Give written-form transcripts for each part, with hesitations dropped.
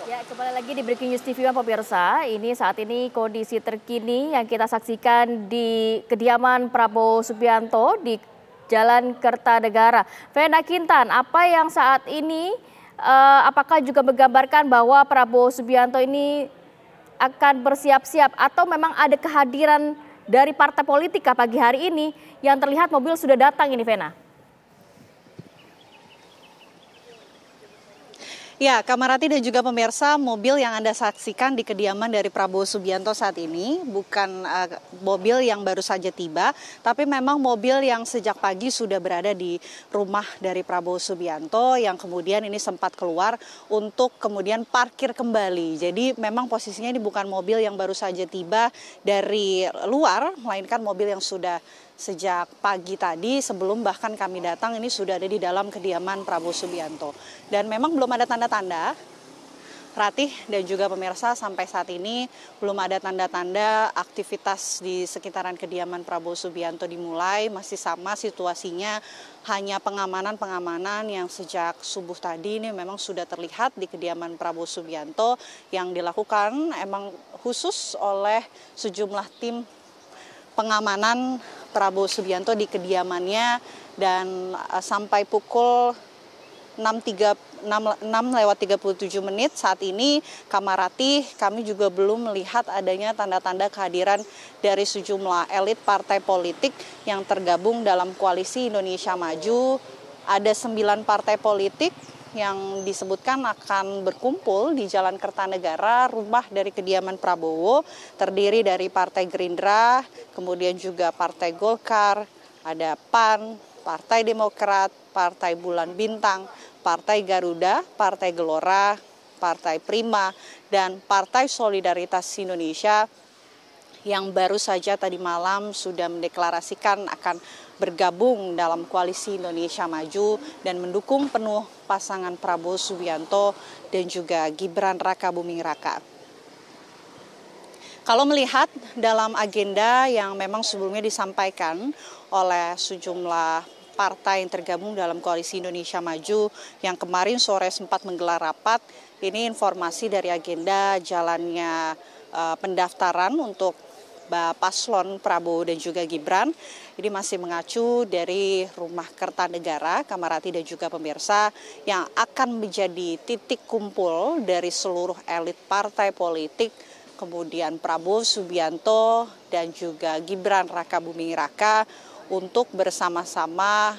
Ya, kembali lagi di Breaking News TV One pemirsa. Ini saat ini kondisi terkini yang kita saksikan di kediaman Prabowo Subianto di Jalan Kertanegara. Vena Kintan, apa yang saat ini apakah juga menggambarkan bahwa Prabowo Subianto ini akan bersiap-siap atau memang ada kehadiran dari partai politik pagi hari ini yang terlihat mobil sudah datang ini, Vena? Ya, Kamarati dan juga pemirsa, mobil yang Anda saksikan di kediaman dari Prabowo Subianto saat ini bukan mobil yang baru saja tiba, tapi memang mobil yang sejak pagi sudah berada di rumah dari Prabowo Subianto yang kemudian ini sempat keluar untuk kemudian parkir kembali. Jadi memang posisinya ini bukan mobil yang baru saja tiba dari luar, melainkan mobil yang sudah sejak pagi tadi sebelum bahkan kami datang ini sudah ada di dalam kediaman Prabowo Subianto. Dan memang belum ada tanda-tanda, Ratih dan juga pemirsa, sampai saat ini belum ada tanda-tanda aktivitas di sekitaran kediaman Prabowo Subianto dimulai. Masih sama situasinya, hanya pengamanan-pengamanan yang sejak subuh tadi ini memang sudah terlihat di kediaman Prabowo Subianto yang dilakukan emang khusus oleh sejumlah tim pengamanan Prabowo Subianto di kediamannya. Dan sampai pukul 6:37 saat ini Kamarati, kami juga belum melihat adanya tanda-tanda kehadiran dari sejumlah elit partai politik yang tergabung dalam koalisi Indonesia Maju. Ada 9 partai politik yang disebutkan akan berkumpul di Jalan Kertanegara, rumah dari kediaman Prabowo, terdiri dari Partai Gerindra, kemudian juga Partai Golkar, ada PAN, Partai Demokrat, Partai Bulan Bintang, Partai Garuda, Partai Gelora, Partai Prima, dan Partai Solidaritas Indonesia yang baru saja tadi malam sudah mendeklarasikan akan bergabung dalam koalisi Indonesia Maju dan mendukung penuh pasangan Prabowo Subianto dan juga Gibran Rakabuming Raka. Kalau melihat dalam agenda yang memang sebelumnya disampaikan oleh sejumlah partai yang tergabung dalam koalisi Indonesia Maju yang kemarin sore sempat menggelar rapat, ini informasi dari agenda jalannya pendaftaran untuk paslon Prabowo dan juga Gibran. Ini masih mengacu dari rumah Kertanegara, Kamarati dan juga pemirsa, yang akan menjadi titik kumpul dari seluruh elit partai politik, kemudian Prabowo Subianto dan juga Gibran Rakabuming Raka untuk bersama-sama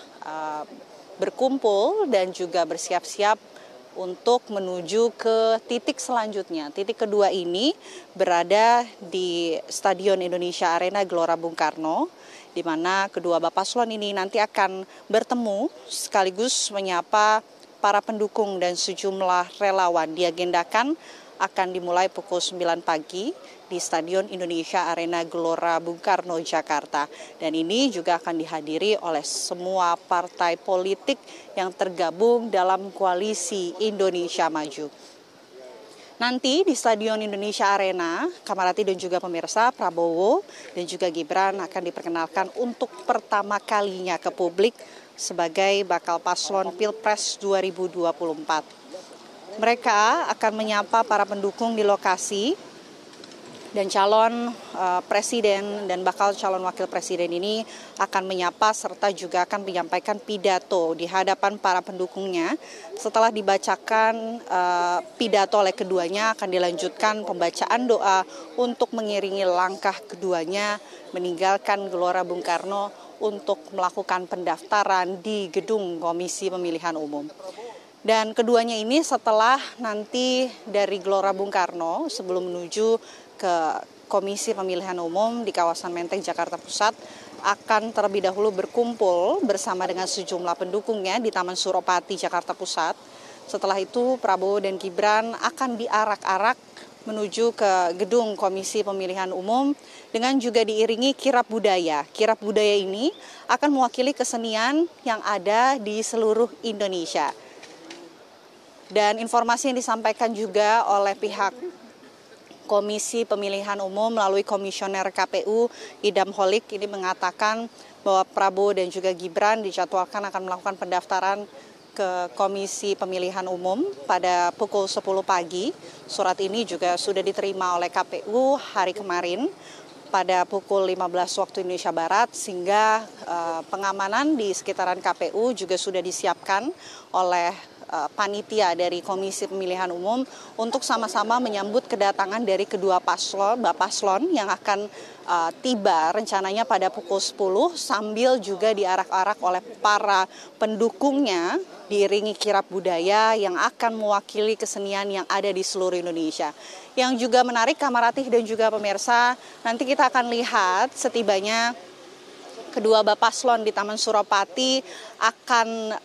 berkumpul dan juga bersiap-siap untuk menuju ke titik selanjutnya. Titik kedua ini berada di Stadion Indonesia Arena Gelora Bung Karno, di mana kedua paslon ini nanti akan bertemu sekaligus menyapa para pendukung dan sejumlah relawan. Diagendakan akan dimulai pukul 9 pagi di Stadion Indonesia Arena Gelora Bung Karno, Jakarta. Dan ini juga akan dihadiri oleh semua partai politik yang tergabung dalam koalisi Indonesia Maju. Nanti di Stadion Indonesia Arena, Kamarati dan juga pemirsa, Prabowo dan juga Gibran akan diperkenalkan untuk pertama kalinya ke publik sebagai bakal paslon Pilpres 2024. Mereka akan menyapa para pendukung di lokasi dan calon presiden dan bakal calon wakil presiden ini akan menyapa serta juga akan menyampaikan pidato di hadapan para pendukungnya. Setelah dibacakan pidato oleh keduanya, akan dilanjutkan pembacaan doa untuk mengiringi langkah keduanya meninggalkan Gelora Bung Karno untuk melakukan pendaftaran di gedung Komisi Pemilihan Umum. Dan keduanya ini setelah nanti dari Gelora Bung Karno sebelum menuju ke Komisi Pemilihan Umum di kawasan Menteng, Jakarta Pusat, akan terlebih dahulu berkumpul bersama dengan sejumlah pendukungnya di Taman Suropati, Jakarta Pusat. Setelah itu Prabowo dan Gibran akan diarak-arak menuju ke gedung Komisi Pemilihan Umum dengan juga diiringi kirap budaya. Kirap budaya ini akan mewakili kesenian yang ada di seluruh Indonesia. Dan informasi yang disampaikan juga oleh pihak Komisi Pemilihan Umum melalui Komisioner KPU Idam Holik ini mengatakan bahwa Prabowo dan juga Gibran dijadwalkan akan melakukan pendaftaran ke Komisi Pemilihan Umum pada pukul 10 pagi. Surat ini juga sudah diterima oleh KPU hari kemarin pada pukul 15 waktu Indonesia Barat, sehingga pengamanan di sekitaran KPU juga sudah disiapkan oleh panitia dari Komisi Pemilihan Umum untuk sama-sama menyambut kedatangan dari kedua paslon yang akan tiba rencananya pada pukul 10 sambil juga diarak-arak oleh para pendukungnya diiringi kirap budaya yang akan mewakili kesenian yang ada di seluruh Indonesia. Yang juga menarik Kamaratih dan juga pemirsa, nanti kita akan lihat setibanya kedua paslon di Taman Suropati akan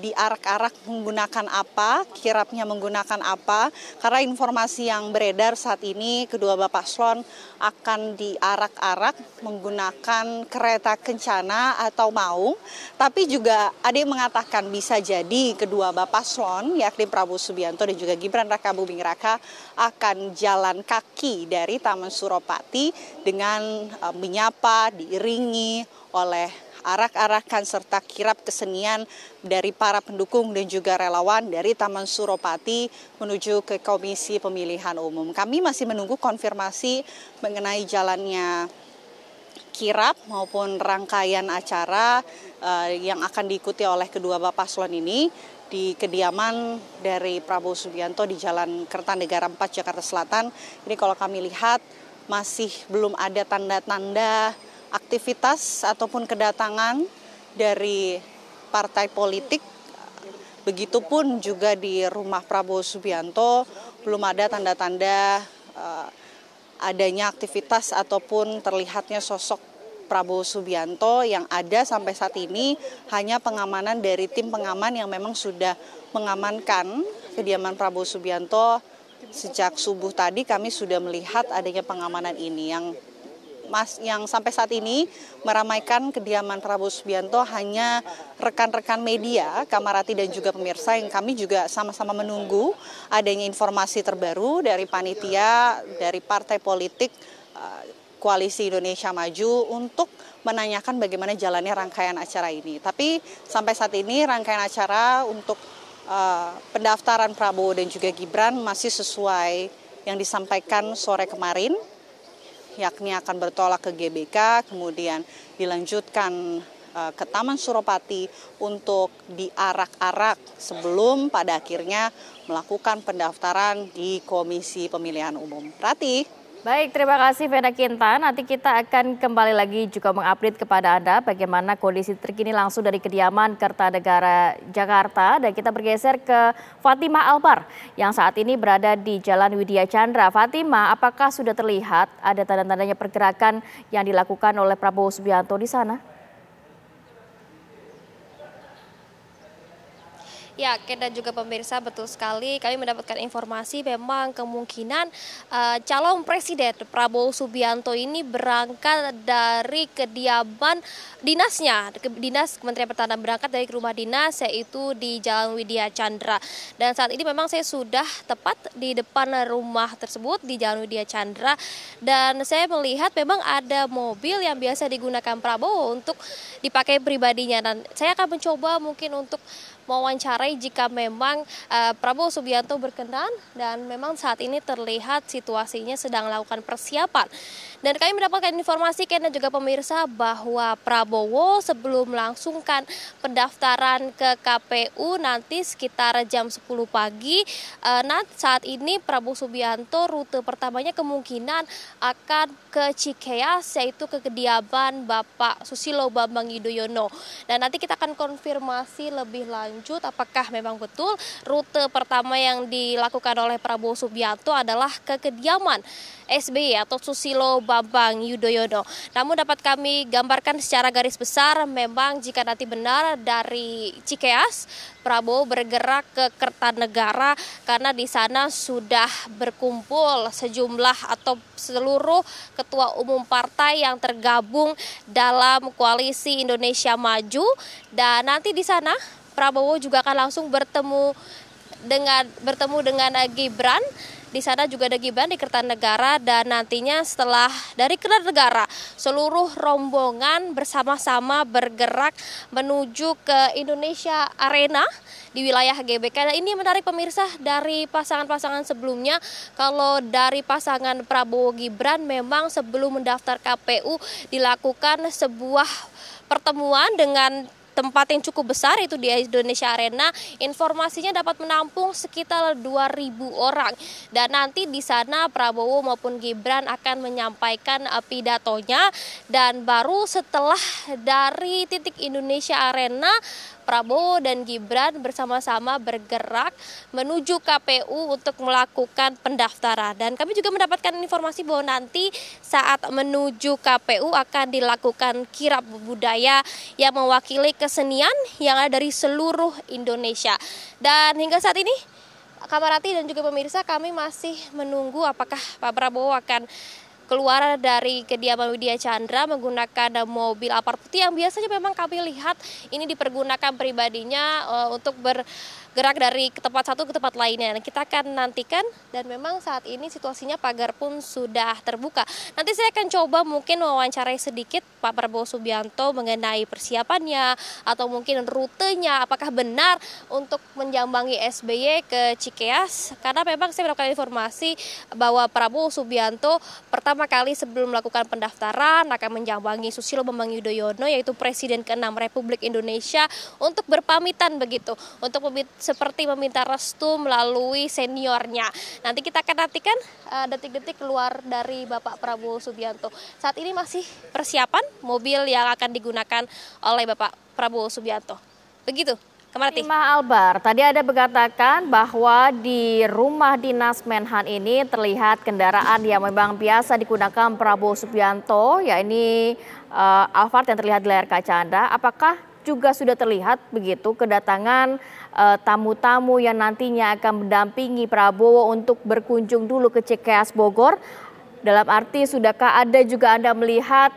diarak-arak menggunakan apa, kirapnya menggunakan apa, karena informasi yang beredar saat ini kedua paslon akan diarak-arak menggunakan kereta kencana atau maung, tapi juga ada yang mengatakan bisa jadi kedua paslon yakni Prabowo Subianto dan juga Gibran Rakabuming Raka akan jalan kaki dari Taman Suropati dengan menyapa, diiringi oleh arak-arakan serta kirap kesenian dari para pendukung dan juga relawan dari Taman Suropati menuju ke Komisi Pemilihan Umum. Kami masih menunggu konfirmasi mengenai jalannya kirap maupun rangkaian acara yang akan diikuti oleh kedua paslon ini di kediaman dari Prabowo Subianto di Jalan Kertanegara 4 Jakarta Selatan. Ini kalau kami lihat masih belum ada tanda-tanda aktivitas ataupun kedatangan dari partai politik. Begitupun juga di rumah Prabowo Subianto belum ada tanda-tanda adanya aktivitas ataupun terlihatnya sosok Prabowo Subianto. Yang ada sampai saat ini hanya pengamanan dari tim pengaman yang memang sudah mengamankan kediaman Prabowo Subianto. Sejak subuh tadi kami sudah melihat adanya pengamanan ini yang sampai saat ini meramaikan kediaman Prabowo Subianto hanya rekan-rekan media, Kamarati dan juga pemirsa, yang kami juga sama-sama menunggu adanya informasi terbaru dari panitia, dari partai politik Koalisi Indonesia Maju untuk menanyakan bagaimana jalannya rangkaian acara ini. Tapi sampai saat ini rangkaian acara untuk pendaftaran Prabowo dan juga Gibran masih sesuai yang disampaikan sore kemarin, yakni akan bertolak ke GBK, kemudian dilanjutkan ke Taman Suropati untuk diarak-arak sebelum pada akhirnya melakukan pendaftaran di Komisi Pemilihan Umum. Rati. Baik, terima kasih Vena Kintan. Nanti kita akan kembali lagi juga mengupdate kepada Anda bagaimana kondisi terkini langsung dari kediaman Kertanegara Jakarta. Dan kita bergeser ke Fatimah Alpar yang saat ini berada di Jalan Widya Chandra. Fatimah, apakah sudah terlihat ada tanda-tandanya pergerakan yang dilakukan oleh Prabowo Subianto di sana? Ya, Ken dan juga pemirsa, betul sekali. Kami mendapatkan informasi memang kemungkinan calon presiden Prabowo Subianto ini berangkat dari kediaman dinasnya, dinas Kementerian Pertahanan, berangkat dari rumah dinas yaitu di Jalan Widya Chandra. Dan saat ini memang saya sudah tepat di depan rumah tersebut di Jalan Widya Chandra, dan saya melihat memang ada mobil yang biasa digunakan Prabowo untuk dipakai pribadinya, dan saya akan mencoba mungkin untuk mewawancarai jika memang Prabowo Subianto berkenan, dan memang saat ini terlihat situasinya sedang melakukan persiapan. Dan kami mendapatkan informasi, Ken dan juga pemirsa, bahwa Prabowo sebelum melangsungkan pendaftaran ke KPU nanti sekitar jam 10 pagi, saat ini Prabowo Subianto rute pertamanya kemungkinan akan ke Cikeas, yaitu ke kediaman Bapak Susilo Bambang Yudhoyono. Dan nanti kita akan konfirmasi lebih lanjut apakah memang betul rute pertama yang dilakukan oleh Prabowo Subianto adalah ke kediaman SBY atau Susilo Bambang Yudhoyono. Namun dapat kami gambarkan secara garis besar, memang jika nanti benar dari Cikeas, Prabowo bergerak ke Kertanegara karena di sana sudah berkumpul sejumlah atau seluruh ketua umum partai yang tergabung dalam Koalisi Indonesia Maju. Dan nanti di sana Prabowo juga akan langsung bertemu dengan Gibran. di sana juga ada Gibran di Kertanegara, dan nantinya setelah dari Kertanegara seluruh rombongan bersama-sama bergerak menuju ke Indonesia Arena di wilayah GBK. Dan ini menarik pemirsa, dari pasangan-pasangan sebelumnya, kalau dari pasangan Prabowo Gibran memang sebelum mendaftar KPU dilakukan sebuah pertemuan dengan tempat yang cukup besar, itu di Indonesia Arena. Informasinya dapat menampung sekitar 2.000 orang. Dan nanti di sana Prabowo maupun Gibran akan menyampaikan pidatonya. Dan baru setelah dari titik Indonesia Arena, Prabowo dan Gibran bersama-sama bergerak menuju KPU untuk melakukan pendaftaran. Dan kami juga mendapatkan informasi bahwa nanti saat menuju KPU akan dilakukan kirap budaya yang mewakili kesenian yang ada dari seluruh Indonesia. Dan hingga saat ini, Kamarati dan juga pemirsa, kami masih menunggu apakah Pak Prabowo akan keluar dari kediaman Widya Chandra menggunakan mobil Alphard putih yang biasanya memang kami lihat ini dipergunakan pribadinya untuk bergerak dari tempat satu ke tempat lainnya. Nah, kita akan nantikan, dan memang saat ini situasinya pagar pun sudah terbuka. Nanti saya akan coba mungkin mewawancarai sedikit Pak Prabowo Subianto mengenai persiapannya atau mungkin rutenya, apakah benar untuk menjambangi SBY ke Cikeas, karena memang saya mendapatkan informasi bahwa Prabowo Subianto pertama kali sebelum melakukan pendaftaran akan menjambangi Susilo Bambang Yudhoyono, yaitu Presiden ke-6 Republik Indonesia, untuk berpamitan begitu, untuk seperti meminta restu melalui seniornya. Nanti kita akan nantikan detik-detik keluar dari Bapak Prabowo Subianto. Saat ini masih persiapan mobil yang akan digunakan oleh Bapak Prabowo Subianto. Begitu. Terima Albar, tadi ada mengatakan bahwa di rumah dinas Menhan ini terlihat kendaraan yang memang biasa digunakan Prabowo Subianto, yakni Alphard yang terlihat di layar kaca Anda. Apakah juga sudah terlihat begitu kedatangan tamu-tamu yang nantinya akan mendampingi Prabowo untuk berkunjung dulu ke Cikeas Bogor? Dalam arti, sudahkah ada juga Anda melihat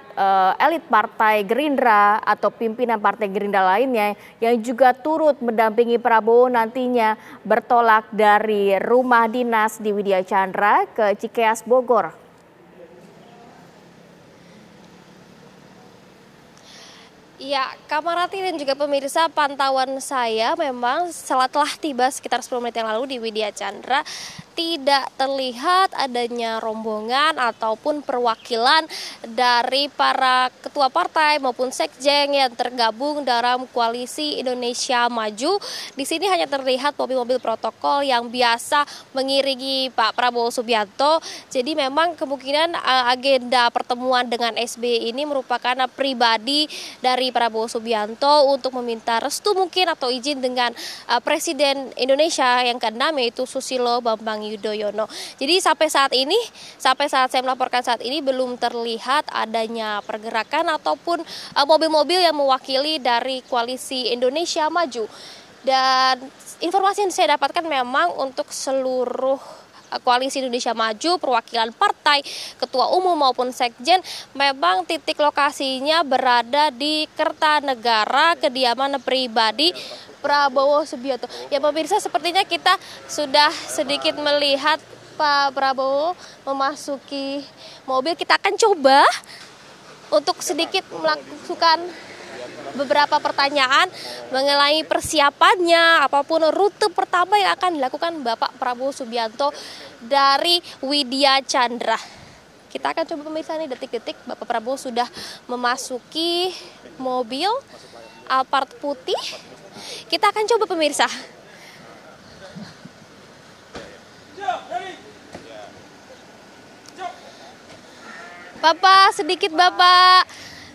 elit Partai Gerindra atau pimpinan Partai Gerindra lainnya yang juga turut mendampingi Prabowo nantinya bertolak dari rumah dinas di Widya Chandra ke Cikeas Bogor? Ya, Kamarati dan juga pemirsa, pantauan saya memang setelah tiba sekitar 10 menit yang lalu di Widya Chandra, tidak terlihat adanya rombongan ataupun perwakilan dari para ketua partai maupun sekjen yang tergabung dalam koalisi Indonesia Maju. Di sini hanya terlihat mobil-mobil protokol yang biasa mengiringi Pak Prabowo Subianto. Jadi memang kemungkinan agenda pertemuan dengan SBY ini merupakan pribadi dari Prabowo Subianto untuk meminta restu mungkin atau izin dengan Presiden Indonesia yang ke-6, yaitu Susilo Bambang Yudhoyono. Jadi sampai saat saya melaporkan saat ini belum terlihat adanya pergerakan ataupun mobil-mobil yang mewakili dari koalisi Indonesia Maju. Dan informasi yang saya dapatkan memang untuk seluruh koalisi Indonesia Maju, perwakilan partai, ketua umum maupun sekjen, memang titik lokasinya berada di Kertanegara, kediaman pribadi Prabowo Subianto. Ya pemirsa, sepertinya kita sudah sedikit melihat Pak Prabowo memasuki mobil. Kita akan coba untuk sedikit melakukan beberapa pertanyaan mengenai persiapannya, apapun rute pertama yang akan dilakukan Bapak Prabowo Subianto dari Widya Chandra. Kita akan coba pemirsa, nih detik-detik Bapak Prabowo sudah memasuki mobil Alphard putih. Kita akan coba pemirsa. Bapak, sedikit Bapak.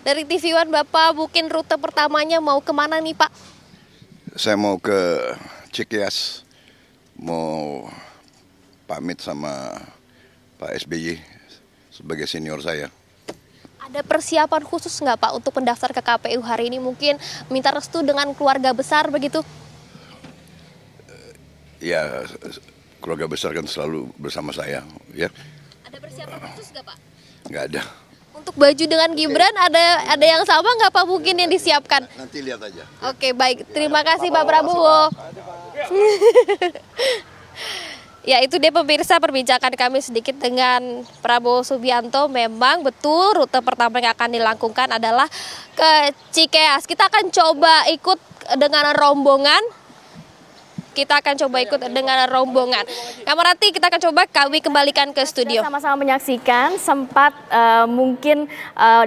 Dari TV One, Bapak mungkin rute pertamanya mau kemana nih Pak? Saya mau ke Cikeas, mau pamit sama Pak SBY sebagai senior saya. Ada persiapan khusus nggak Pak untuk pendaftar ke KPU hari ini? Mungkin minta restu dengan keluarga besar begitu? Ya, keluarga besar kan selalu bersama saya. Ya. Ada persiapan khusus nggak Pak? Nggak ada. Untuk baju dengan Gibran ada yang sama nggak Pak mungkin yang disiapkan? Nanti lihat aja. Oke, baik. Terima kasih Pak Prabowo. Ya, itu dia pemirsa perbincangan kami sedikit dengan Prabowo Subianto. Memang betul rute pertama yang akan dilakukan adalah ke Cikeas. Kita akan coba ikut dengan rombongan. Kamarati, kita akan coba kami kembalikan ke studio. Sama-sama menyaksikan, sempat mungkin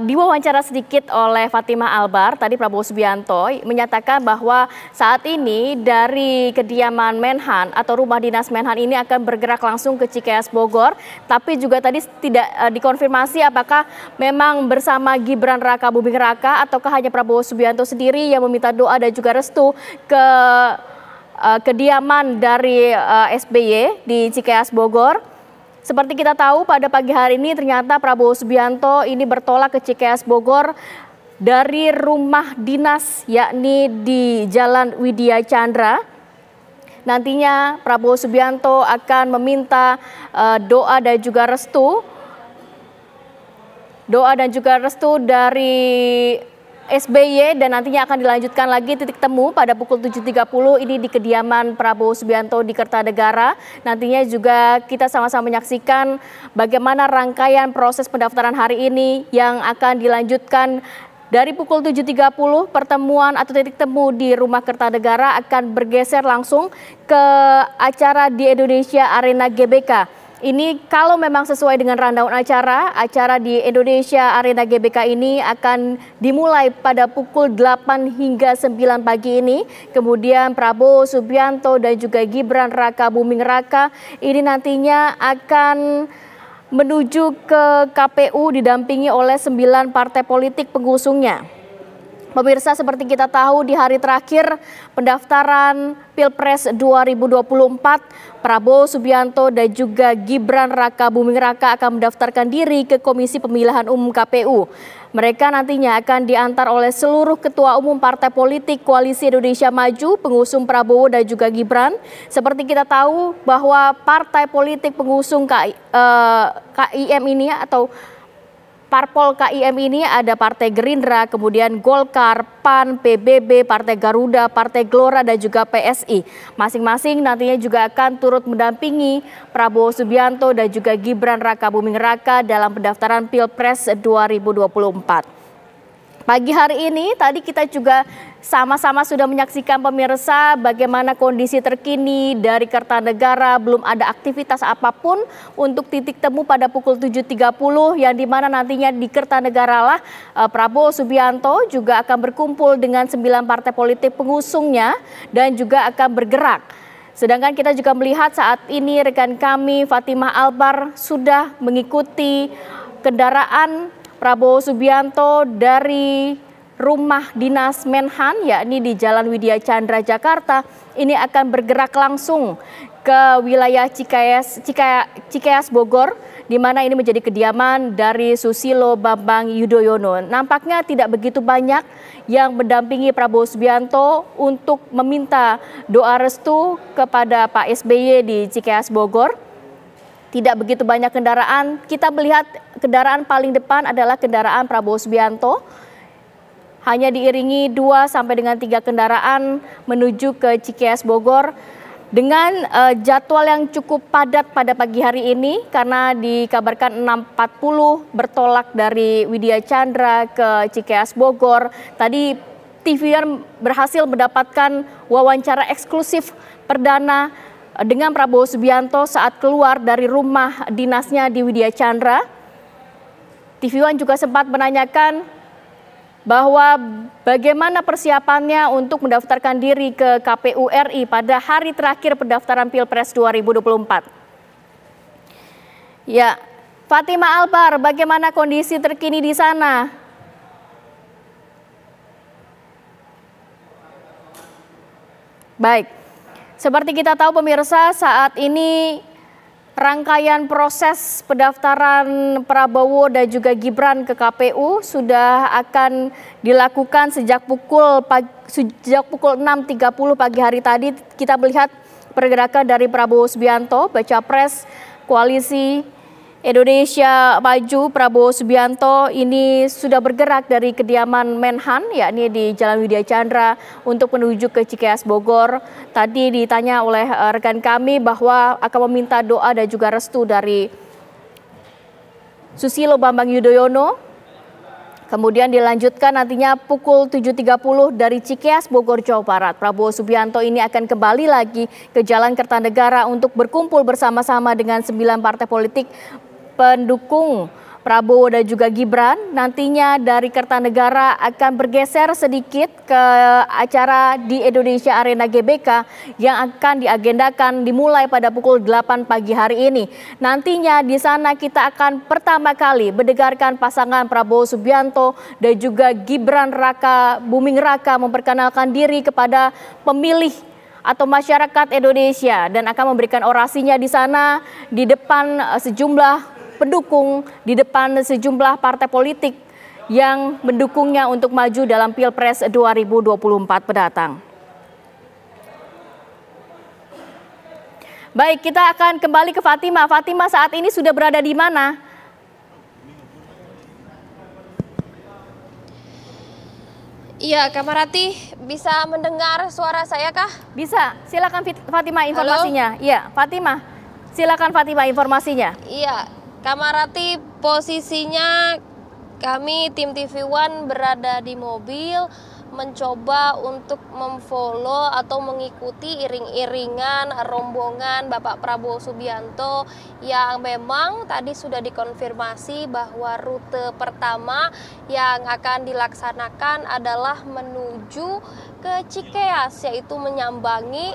diwawancara sedikit oleh Fatimah Albar, tadi Prabowo Subianto menyatakan bahwa saat ini dari kediaman Menhan atau rumah dinas Menhan ini akan bergerak langsung ke Cikeas Bogor, tapi juga tadi tidak dikonfirmasi apakah memang bersama Gibran Raka Buming Raka ataukah hanya Prabowo Subianto sendiri yang meminta doa dan juga restu ke kediaman dari SBY di Cikeas Bogor. Seperti kita tahu pada pagi hari ini ternyata Prabowo Subianto ini bertolak ke Cikeas Bogor dari rumah dinas yakni di Jalan Widya Chandra. Nantinya Prabowo Subianto akan meminta doa dan juga restu dari SBY dan nantinya akan dilanjutkan lagi titik temu pada pukul 7.30 ini di kediaman Prabowo Subianto di Kertanegara. Nantinya juga kita sama-sama menyaksikan bagaimana rangkaian proses pendaftaran hari ini yang akan dilanjutkan dari pukul 7.30. Pertemuan atau titik temu di Rumah Kertanegara akan bergeser langsung ke acara di Indonesia Arena GBK. Ini kalau memang sesuai dengan rundown acara di Indonesia Arena GBK ini akan dimulai pada pukul 8 hingga 9 pagi ini. Kemudian Prabowo Subianto dan juga Gibran Raka Buming Raka ini nantinya akan menuju ke KPU didampingi oleh 9 partai politik pengusungnya. Pemirsa, seperti kita tahu di hari terakhir pendaftaran Pilpres 2024, Prabowo Subianto dan juga Gibran Raka Buming Raka akan mendaftarkan diri ke Komisi Pemilihan Umum KPU. Mereka nantinya akan diantar oleh seluruh ketua umum partai politik Koalisi Indonesia Maju, pengusung Prabowo dan juga Gibran. Seperti kita tahu bahwa partai politik pengusung KIM ini atau Parpol KIM ini ada Partai Gerindra, kemudian Golkar, PAN, PBB, Partai Garuda, Partai Gelora, dan juga PSI. Masing-masing nantinya juga akan turut mendampingi Prabowo Subianto dan juga Gibran Raka Buming Raka dalam pendaftaran Pilpres 2024. Pagi hari ini tadi kita juga sama-sama sudah menyaksikan pemirsa bagaimana kondisi terkini dari Kertanegara. Belum ada aktivitas apapun untuk titik temu pada pukul 7.30 yang dimana nantinya di Kertanegara lah Prabowo Subianto juga akan berkumpul dengan 9 partai politik pengusungnya dan juga akan bergerak. Sedangkan kita juga melihat saat ini rekan kami Fatimah Albar sudah mengikuti kendaraan Prabowo Subianto dari rumah dinas Menhan yakni di Jalan Widya Chandra Jakarta ini akan bergerak langsung ke wilayah Cikeas Bogor di mana ini menjadi kediaman dari Susilo Bambang Yudhoyono. Nampaknya tidak begitu banyak yang mendampingi Prabowo Subianto untuk meminta doa restu kepada Pak SBY di Cikeas Bogor. Tidak begitu banyak kendaraan. Kita melihat kendaraan paling depan adalah kendaraan Prabowo Subianto. Hanya diiringi 2 sampai dengan 3 kendaraan menuju ke Cikeas Bogor dengan jadwal yang cukup padat pada pagi hari ini karena dikabarkan 6.40 bertolak dari Widya Chandra ke Cikeas Bogor. Tadi TVR berhasil mendapatkan wawancara eksklusif perdana dengan Prabowo Subianto saat keluar dari rumah dinasnya di Widya Chandra. TV One juga sempat menanyakan bahwa bagaimana persiapannya untuk mendaftarkan diri ke KPU RI pada hari terakhir pendaftaran Pilpres 2024. Ya, Fatimah Albar, bagaimana kondisi terkini di sana? Baik. Seperti kita tahu pemirsa, saat ini rangkaian proses pendaftaran Prabowo dan juga Gibran ke KPU sudah akan dilakukan sejak pukul 6.30 pagi hari tadi. Kita melihat pergerakan dari Prabowo Subianto, baca pres Koalisi Indonesia Maju Prabowo Subianto ini sudah bergerak dari kediaman Menhan, yakni di Jalan Widya Chandra, untuk menuju ke Cikeas Bogor. Tadi ditanya oleh rekan kami bahwa akan meminta doa dan juga restu dari Susilo Bambang Yudhoyono. Kemudian dilanjutkan nantinya pukul 7.30 dari Cikeas Bogor, Jawa Barat. Prabowo Subianto ini akan kembali lagi ke Jalan Kertanegara untuk berkumpul bersama-sama dengan 9 partai politik pendukung Prabowo dan juga Gibran. Nantinya dari Kertanegara akan bergeser sedikit ke acara di Indonesia Arena GBK yang akan diagendakan dimulai pada pukul 8 pagi hari ini. Nantinya di sana kita akan pertama kali mendengarkan pasangan Prabowo Subianto dan juga Gibran Raka Buming Raka memperkenalkan diri kepada pemilih atau masyarakat Indonesia dan akan memberikan orasinya di sana di depan sejumlah pendukung, di depan sejumlah partai politik yang mendukungnya untuk maju dalam Pilpres 2024 mendatang. Baik, kita akan kembali ke Fatima. Fatima saat ini sudah berada di mana? Iya, Kamarati, bisa mendengar suara saya kah? Bisa, silakan Fatima informasinya. Iya, Fatima, silakan Fatima informasinya. Iya, Kamarati, posisinya kami tim TV One berada di mobil mencoba untuk memfollow atau mengikuti iring-iringan rombongan Bapak Prabowo Subianto yang memang tadi sudah dikonfirmasi bahwa rute pertama yang akan dilaksanakan adalah menuju ke Cikeas, yaitu menyambangi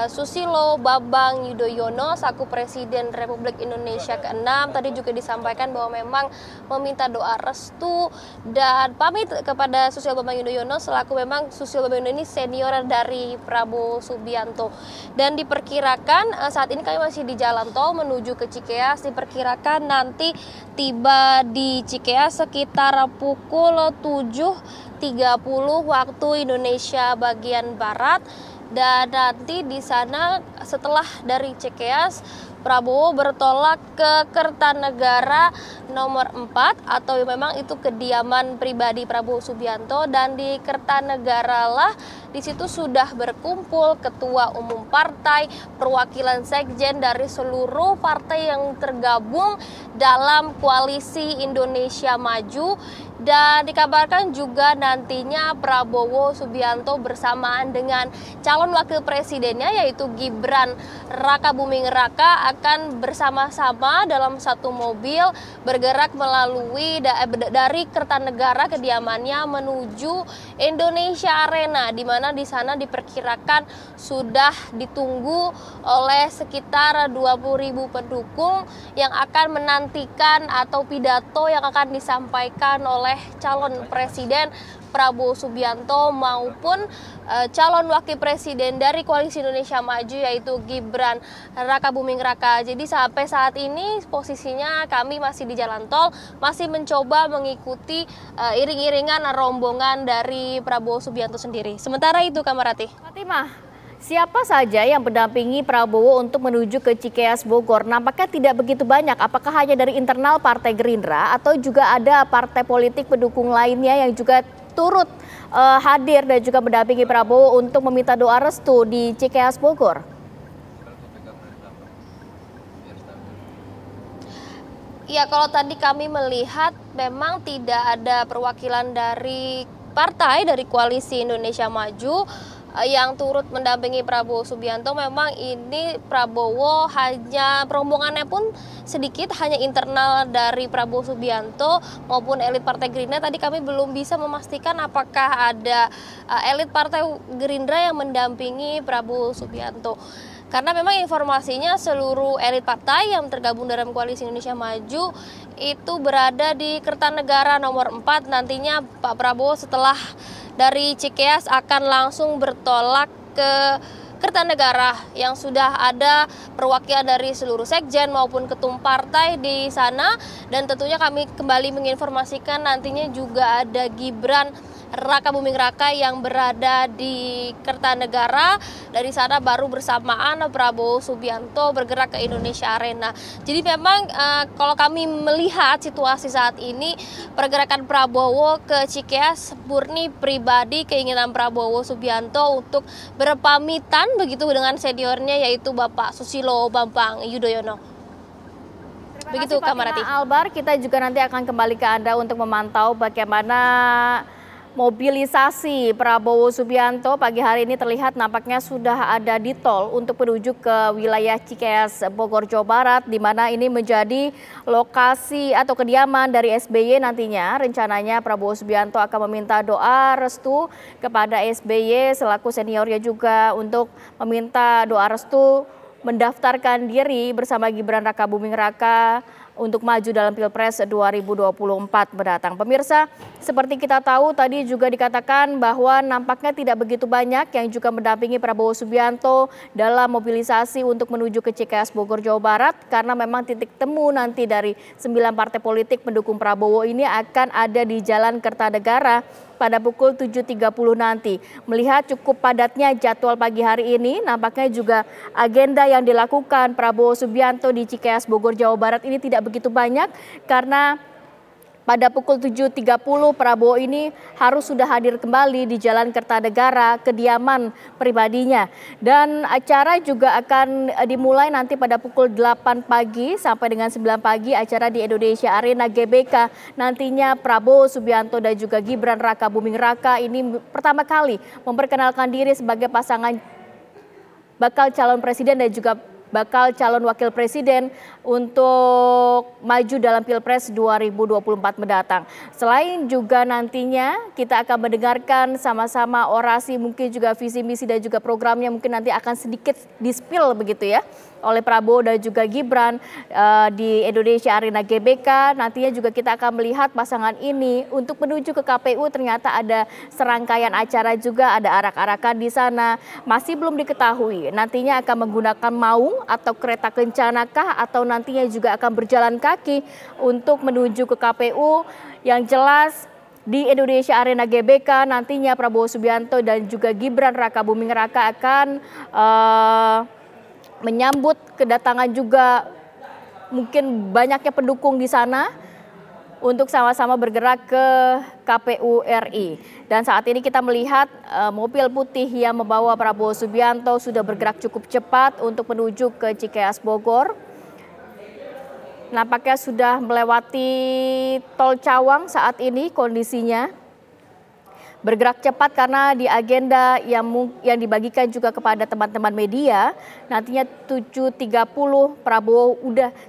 Susilo Bambang Yudhoyono selaku Presiden Republik Indonesia ke-6. Tadi juga disampaikan bahwa memang meminta doa restu dan pamit kepada Susilo Bambang Yudhoyono selaku memang Susilo Bambang Yudhoyono ini senior dari Prabowo Subianto. Dan diperkirakan saat ini kami masih di jalan tol menuju ke Cikeas, diperkirakan nanti tiba di Cikeas sekitar pukul 7.30 waktu Indonesia bagian Barat. Dan nanti di sana setelah dari Cikeas, Prabowo bertolak ke Kertanegara nomor 4 atau memang itu kediaman pribadi Prabowo Subianto, dan di Kertanegara lah di situ sudah berkumpul ketua umum partai, perwakilan sekjen dari seluruh partai yang tergabung dalam koalisi Indonesia Maju. Dan dikabarkan juga nantinya Prabowo Subianto bersamaan dengan calon wakil presidennya yaitu Gibran Raka Buming Raka akan bersama-sama dalam satu mobil bergerak melalui dari Kertanegara kediamannya menuju Indonesia Arena, di mana di sana diperkirakan sudah ditunggu oleh sekitar 20.000 pendukung yang akan menantikan atau pidato yang akan disampaikan oleh calon presiden Prabowo Subianto maupun calon wakil presiden dari Koalisi Indonesia Maju yaitu Gibran Raka Buming Raka. Jadi sampai saat ini posisinya kami masih di jalan tol, masih mencoba mengikuti iring-iringan rombongan dari Prabowo Subianto sendiri. Sementara itu, Kamarati. Fatimah, siapa saja yang mendampingi Prabowo untuk menuju ke Cikeas Bogor? Nampaknya tidak begitu banyak. Apakah hanya dari internal Partai Gerindra atau juga ada partai politik pendukung lainnya yang juga turut hadir dan juga mendampingi Prabowo untuk meminta doa restu di Cikeas Bogor? Ya, kalau tadi kami melihat memang tidak ada perwakilan dari partai dari Koalisi Indonesia Maju yang turut mendampingi Prabowo Subianto. Memang ini Prabowo hanya rombongannya pun sedikit, hanya internal dari Prabowo Subianto maupun elit Partai Gerindra. Tadi kami belum bisa memastikan apakah ada elit Partai Gerindra yang mendampingi Prabowo Subianto. Karena memang informasinya seluruh elit partai yang tergabung dalam Koalisi Indonesia Maju itu berada di Kertanegara nomor 4. Nantinya Pak Prabowo setelah dari Cikeas akan langsung bertolak ke Kertanegara yang sudah ada perwakilan dari seluruh sekjen maupun ketum partai di sana. Dan tentunya kami kembali menginformasikan nantinya juga ada Gibran Raka Buming Raka yang berada di Kertanegara. Dari sana baru bersamaan Prabowo Subianto bergerak ke Indonesia Arena. Jadi memang kalau kami melihat situasi saat ini, pergerakan Prabowo ke Cikeas murni pribadi keinginan Prabowo Subianto untuk berpamitan begitu dengan seniornya yaitu Bapak Susilo Bambang Yudhoyono. Begitu Kamarati. Albar, kita juga nanti akan kembali ke Anda untuk memantau bagaimana mobilisasi Prabowo Subianto pagi hari ini terlihat nampaknya sudah ada di tol untuk menuju ke wilayah Cikeas, Bogor, Jawa Barat, di mana ini menjadi lokasi atau kediaman dari SBY nantinya. Rencananya Prabowo Subianto akan meminta doa restu kepada SBY selaku seniornya juga untuk meminta doa restu mendaftarkan diri bersama Gibran Raka Buming Raka untuk maju dalam Pilpres 2024 mendatang. Pemirsa, seperti kita tahu tadi juga dikatakan bahwa nampaknya tidak begitu banyak yang juga mendampingi Prabowo Subianto dalam mobilisasi untuk menuju ke Cikeas, Bogor, Jawa Barat, karena memang titik temu nanti dari 9 partai politik pendukung Prabowo ini akan ada di Jalan Kertanegara pada pukul 7.30 nanti. Melihat cukup padatnya jadwal pagi hari ini, nampaknya juga agenda yang dilakukan Prabowo Subianto di Cikeas, Bogor, Jawa Barat ini tidak begitu banyak karena pada pukul 7.30 Prabowo ini harus sudah hadir kembali di Jalan Kertanegara, kediaman pribadinya. Dan acara juga akan dimulai nanti pada pukul 8 pagi sampai dengan 9 pagi acara di Indonesia Arena GBK. Nantinya Prabowo Subianto dan juga Gibran Raka Buming Raka ini pertama kali memperkenalkan diri sebagai pasangan bakal calon presiden dan juga bakal calon wakil presiden untuk maju dalam Pilpres 2024 mendatang. Selain juga nantinya kita akan mendengarkan sama-sama orasi, mungkin juga visi misi dan juga programnya mungkin nanti akan sedikit di-spill begitu ya oleh Prabowo dan juga Gibran di Indonesia Arena GBK. Nantinya juga kita akan melihat pasangan ini untuk menuju ke KPU, ternyata ada serangkaian acara juga, ada arak-arakan di sana. Masih belum diketahui nantinya akan menggunakan maung atau kereta kencanakah atau nantinya juga akan berjalan kaki untuk menuju ke KPU. Yang jelas di Indonesia Arena GBK nantinya Prabowo Subianto dan juga Gibran Raka Buming Raka akan menyambut kedatangan juga mungkin banyaknya pendukung di sana untuk sama-sama bergerak ke KPU RI. Dan saat ini kita melihat mobil putih yang membawa Prabowo Subianto sudah bergerak cukup cepat untuk menuju ke Cikeas, Bogor. Nampaknya sudah melewati Tol Cawang saat ini kondisinya. Bergerak cepat karena di agenda yang dibagikan juga kepada teman-teman media, nantinya 7.30 Prabowo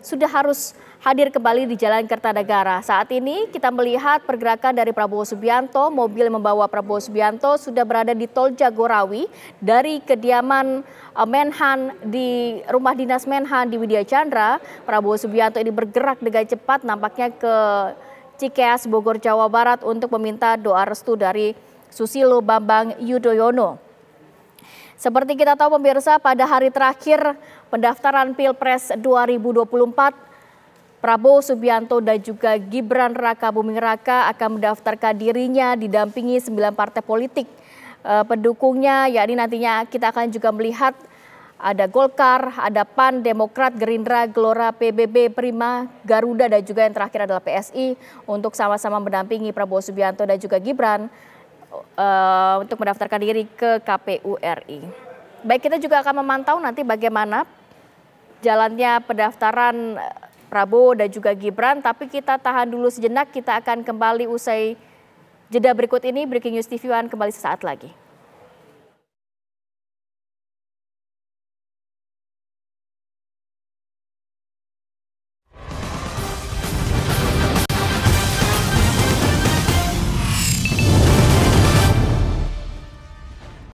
sudah harus hadir kembali di Jalan Kertanegara. Saat ini kita melihat pergerakan dari Prabowo Subianto, mobil membawa Prabowo Subianto sudah berada di Tol Jagorawi dari kediaman Menhan di rumah dinas Menhan di Widya Chandra. Prabowo Subianto ini bergerak dengan cepat nampaknya ke Cikeas, Bogor, Jawa Barat untuk meminta doa restu dari Susilo Bambang Yudhoyono. Seperti kita tahu pemirsa, pada hari terakhir pendaftaran Pilpres 2024, Prabowo Subianto dan juga Gibran Raka Buming Raka akan mendaftarkan dirinya didampingi 9 partai politik pendukungnya, yakni nantinya kita akan juga melihat ada Golkar, ada PAN, Demokrat, Gerindra, Gelora, PBB, Prima, Garuda, dan juga yang terakhir adalah PSI untuk sama-sama mendampingi Prabowo Subianto dan juga Gibran untuk mendaftarkan diri ke KPU RI. Baik, kita juga akan memantau nanti bagaimana jalannya pendaftaran Prabowo dan juga Gibran, tapi kita tahan dulu sejenak, kita akan kembali usai jeda berikut ini. Breaking News TV One kembali sesaat lagi.